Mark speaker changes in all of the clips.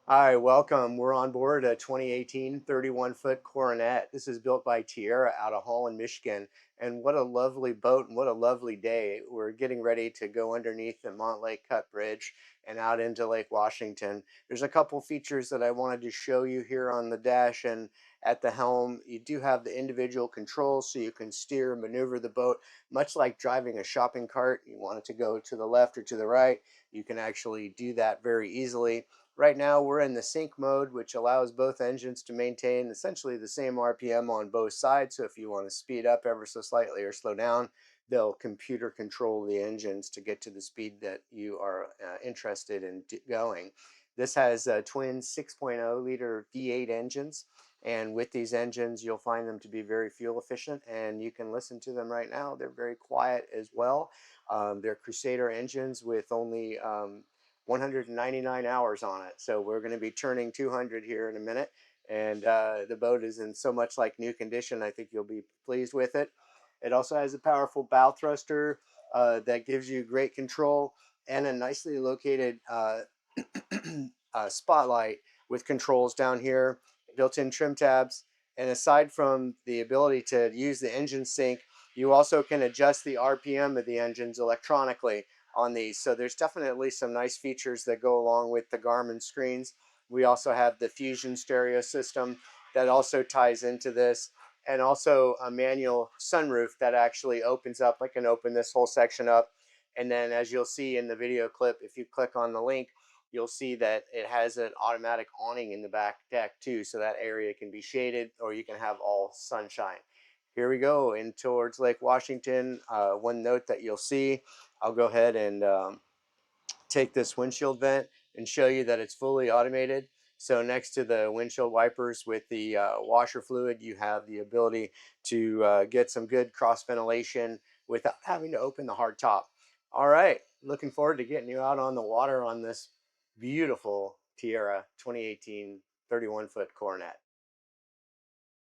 Speaker 1: Hi, welcome. We're on board a 2018 31-foot Coronet. This is built by Tiara out of Holland, Michigan. And what a lovely boat and what a lovely day. We're getting ready to go underneath the Montlake Cut Bridge and out into Lake Washington. There's a couple features that I wanted to show you here on the dash and at the helm. You do have the individual controls so you can steer and maneuver the boat, much like driving a shopping cart. You want it to go to the left or to the right. You can actually do that very easily. Right now we're in the sync mode, which allows both engines to maintain essentially the same RPM on both sides. So if you want to speed up ever so slightly or slow down, they'll computer control the engines to get to the speed that you are interested in going. This has twin 6.0 liter V8 engines. And with these engines, you'll find them to be very fuel efficient, and you can listen to them right now. They're very quiet as well. They're Crusader engines with only 199 hours on it. So we're going to be turning 200 here in a minute. And the boat is in so much like new condition. I think you'll be pleased with it. It also has a powerful bow thruster that gives you great control and a nicely located spotlight with controls down here, built-in trim tabs. And aside from the ability to use the engine sync, you also can adjust the RPM of the engines electronically on these. So there's definitely some nice features that go along with the Garmin screens. We also have the Fusion stereo system that also ties into this, and also a manual sunroof that actually opens up. I can open this whole section up, and then as you'll see in the video clip, if you click on the link, you'll see that it has an automatic awning in the back deck too, so that area can be shaded or you can have all sunshine. Here we go in towards Lake Washington. One note that you'll see, I'll go ahead and take this windshield vent and show you that it's fully automated. So next to the windshield wipers with the washer fluid, you have the ability to get some good cross ventilation without having to open the hard top. All right, looking forward to getting you out on the water on this beautiful Tiara 2018 31-foot Coronet.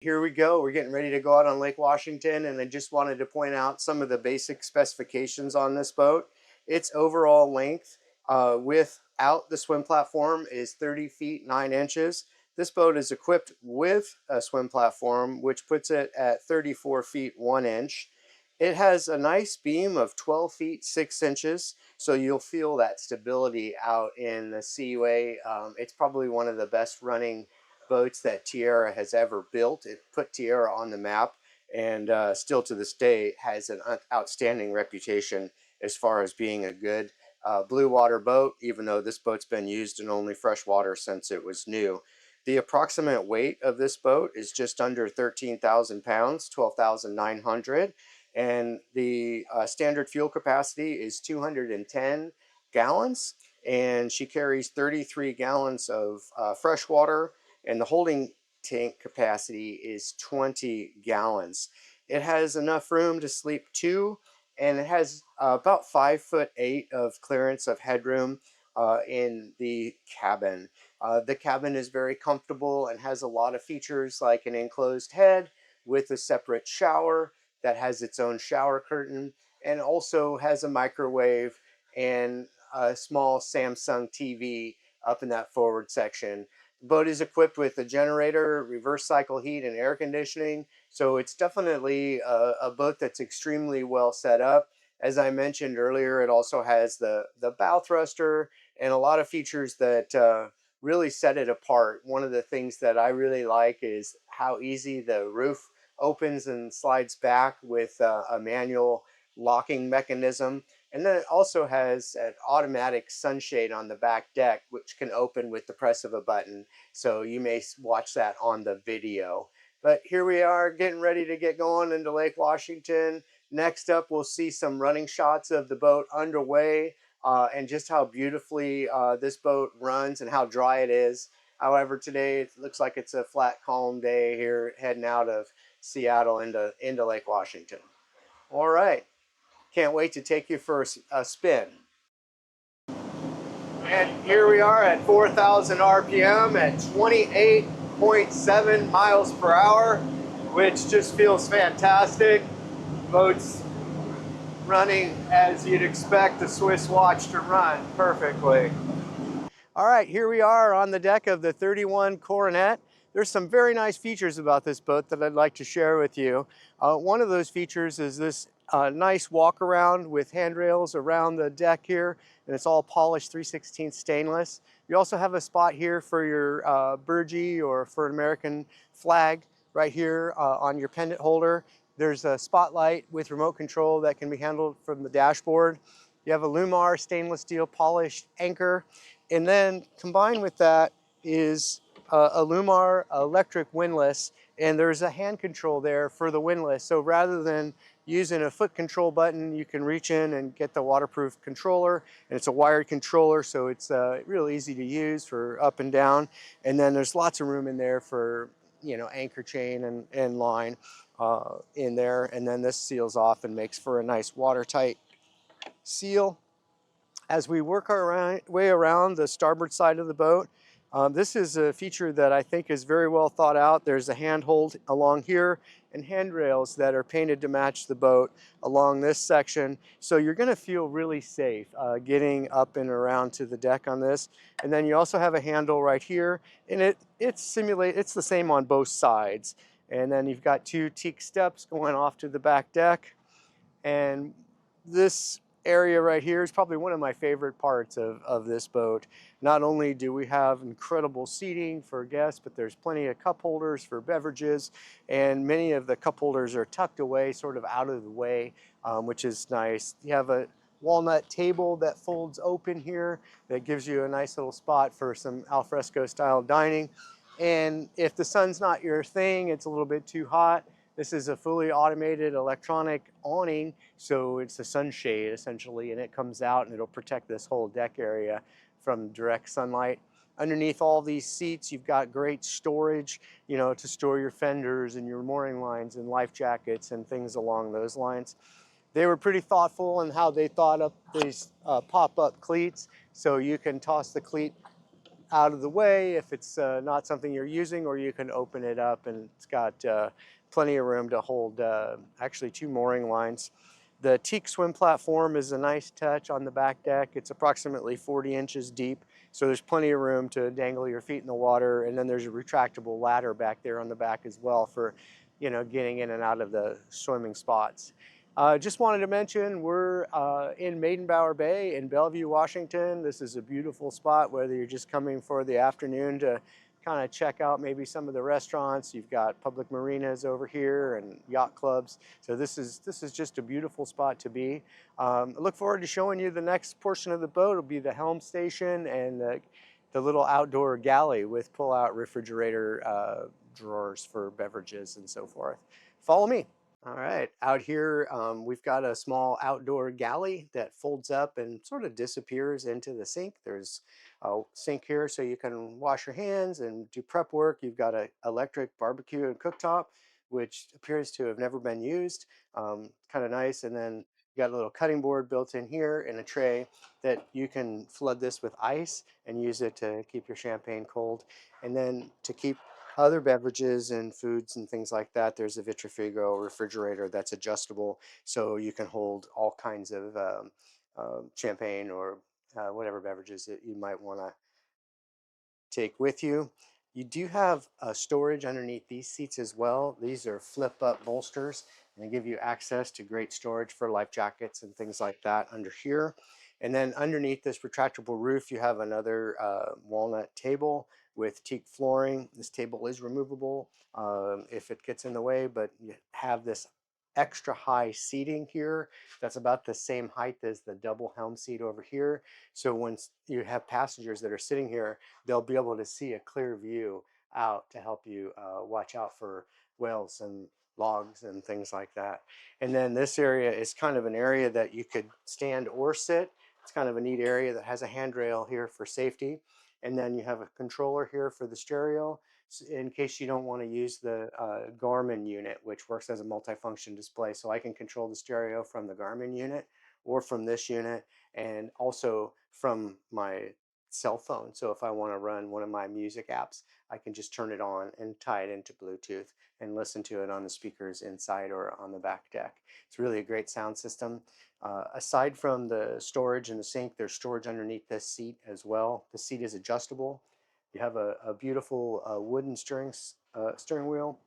Speaker 1: Here we go. We're getting ready to go out on Lake Washington, and I just wanted to point out some of the basic specifications on this boat. Its overall length without the swim platform is 30 feet 9 inches. This boat is equipped with a swim platform, which puts it at 34 feet 1 inch. It has a nice beam of 12 feet 6 inches, so you'll feel that stability out in the seaway. It's probably one of the best running boats that Tiara has ever built. It put Tiara on the map, and still to this day has an outstanding reputation as far as being a good blue water boat, even though this boat's been used in only freshwater since it was new. The approximate weight of this boat is just under 13,000 pounds, 12,900, and the standard fuel capacity is 210 gallons, and she carries 33 gallons of fresh water, and the holding tank capacity is 20 gallons. It has enough room to sleep 2, and it has about 5'8" of clearance of headroom in the cabin. The cabin is very comfortable and has a lot of features like an enclosed head with a separate shower that has its own shower curtain, and also has a microwave and a small Samsung TV up in that forward section. The boat is equipped with a generator, reverse cycle heat, and air conditioning, so it's definitely a boat that's extremely well set up. As I mentioned earlier, it also has the bow thruster and a lot of features that really set it apart. One of the things that I really like is how easy the roof opens and slides back with a manual locking mechanism. And then it also has an automatic sunshade on the back deck, which can open with the press of a button. So you may watch that on the video. But here we are getting ready to get going into Lake Washington. Next up, we'll see some running shots of the boat underway and just how beautifully this boat runs and how dry it is. However, today it looks like it's a flat, calm day here heading out of Seattle into Lake Washington. All right. Can't wait to take you for a spin. And here we are at 4,000 RPM at 28.7 miles per hour, which just feels fantastic. Boat's running as you'd expect a Swiss watch to run perfectly. All right, here we are on the deck of the 31 Coronet. There's some very nice features about this boat that I'd like to share with you. One of those features is this nice walk around with handrails around the deck here, and it's all polished 3/16 stainless. You also have a spot here for your burgee or for an American flag right here on your pendant holder. There's a spotlight with remote control that can be handled from the dashboard. You have a Lumar stainless steel polished anchor. And then combined with that is a Lumar electric windlass, and there's a hand control there for the windlass. So rather than using a foot control button, you can reach in and get the waterproof controller, and it's a wired controller, so it's real easy to use for up and down. And then there's lots of room in there for, you know, anchor chain and line in there. And then this seals off and makes for a nice watertight seal. As we work our way around the starboard side of the boat, this is a feature that I think is very well thought out. There's a handhold along here and handrails that are painted to match the boat along this section. So you're going to feel really safe getting up and around to the deck on this. And then you also have a handle right here, and it's the same on both sides. And then you've got two teak steps going off to the back deck. And this area right here is probably one of my favorite parts of this boat. Not only do we have incredible seating for guests, but there's plenty of cup holders for beverages, and many of the cup holders are tucked away, sort of out of the way, which is nice. You have a walnut table that folds open here that gives you a nice little spot for some alfresco style dining. And if the sun's not your thing, it's a little bit too hot, this is a fully automated electronic awning, so it's a sunshade essentially, and it comes out and it'll protect this whole deck area from direct sunlight. Underneath all these seats, you've got great storage, you know, to store your fenders and your mooring lines and life jackets and things along those lines. They were pretty thoughtful in how they thought up these pop-up cleats, so you can toss the cleat out of the way if it's not something you're using, or you can open it up and it's got plenty of room to hold actually two mooring lines. The teak swim platform is a nice touch on the back deck. It's approximately 40 inches deep, so there's plenty of room to dangle your feet in the water. And then there's a retractable ladder back there on the back as well for, you know, getting in and out of the swimming spots. Just wanted to mention we're in Maidenbower Bay in Bellevue, Washington. This is a beautiful spot, whether you're just coming for the afternoon to kind of check out maybe some of the restaurants. You've got public marinas over here and yacht clubs. So this is just a beautiful spot to be. I look forward to showing you the next portion of the boat. It'll be the helm station and the little outdoor galley with pull-out refrigerator drawers for beverages and so forth. Follow me. All right, out here we've got a small outdoor galley that folds up and sort of disappears into the sink. There's a sink here so you can wash your hands and do prep work. You've got an electric barbecue and cooktop, which appears to have never been used. Kind of nice. And then you got a little cutting board built in here and a tray that you can flood this with ice and use it to keep your champagne cold. And then to keep other beverages and foods and things like that, there's a Vitrafigo refrigerator that's adjustable, so you can hold all kinds of champagne or whatever beverages that you might want to take with you. You do have storage underneath these seats as well. These are flip up bolsters, and they give you access to great storage for life jackets and things like that under here. And then underneath this retractable roof, you have another walnut table with teak flooring. This table is removable if it gets in the way, but you have this extra high seating here that's about the same height as the double helm seat over here. So once you have passengers that are sitting here, they'll be able to see a clear view out to help you watch out for whales and logs and things like that. And then this area is kind of an area that you could stand or sit. It's kind of a neat area that has a handrail here for safety. And then you have a controller here for the stereo in case you don't want to use the Garmin unit, which works as a multifunction display. So I can control the stereo from the Garmin unit or from this unit, and also from my cell phone. So if I want to run one of my music apps, I can just turn it on and tie it into Bluetooth and listen to it on the speakers inside or on the back deck. It's really a great sound system. Aside from the storage and the sink, there's storage underneath this seat as well. The seat is adjustable. You have a beautiful wooden steering wheel,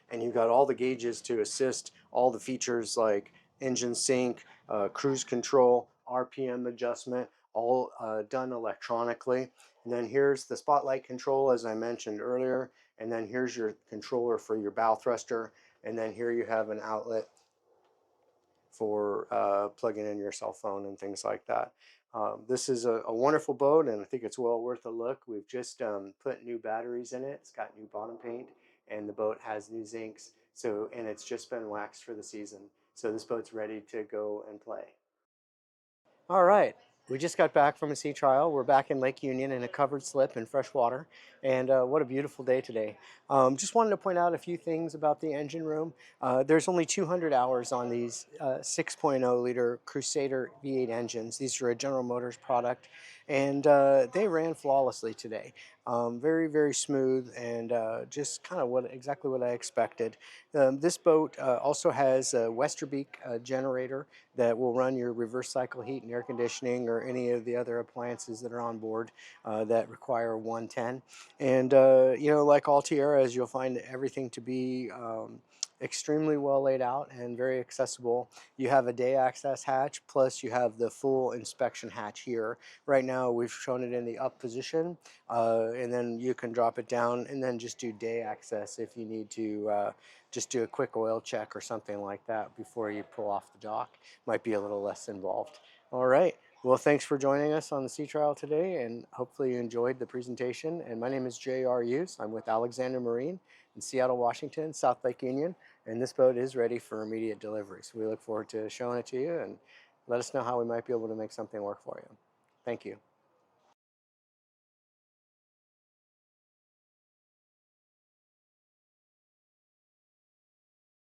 Speaker 1: and you've got all the gauges to assist all the features like engine sync, cruise control, RPM adjustment, all done electronically. And then here's the spotlight control, as I mentioned earlier. And then here's your controller for your bow thruster. And then here you have an outlet for plugging in your cell phone and things like that. This is a wonderful boat, and I think it's well worth a look. We've just put new batteries in it. It's got new bottom paint, and the boat has new zincs. So, and it's just been waxed for the season. So this boat's ready to go and play. All right. We just got back from a sea trial. We're back in Lake Union in a covered slip in fresh water. And what a beautiful day today. Just wanted to point out a few things about the engine room. There's only 200 hours on these 6.0 liter Crusader V8 engines. These are a General Motors product. And they ran flawlessly today. Very, very smooth, and just kind of exactly what I expected. This boat also has a Westerbeek generator that will run your reverse cycle heat and air conditioning or any of the other appliances that are on board that require 110. And you know, like all Tiaras, you'll find everything to be extremely well laid out and very accessible. You have a day access hatch, plus you have the full inspection hatch here. Right now we've shown it in the up position, and then you can drop it down and then just do day access if you need to just do a quick oil check or something like that before you pull off the dock. Might be a little less involved. All right. Well, thanks for joining us on the sea trial today, and hopefully you enjoyed the presentation. And my name is J.R. Yuse. I'm with Alexander Marine in Seattle, Washington, South Lake Union, and this boat is ready for immediate delivery. So we look forward to showing it to you, and let us know how we might be able to make something work for you. Thank you.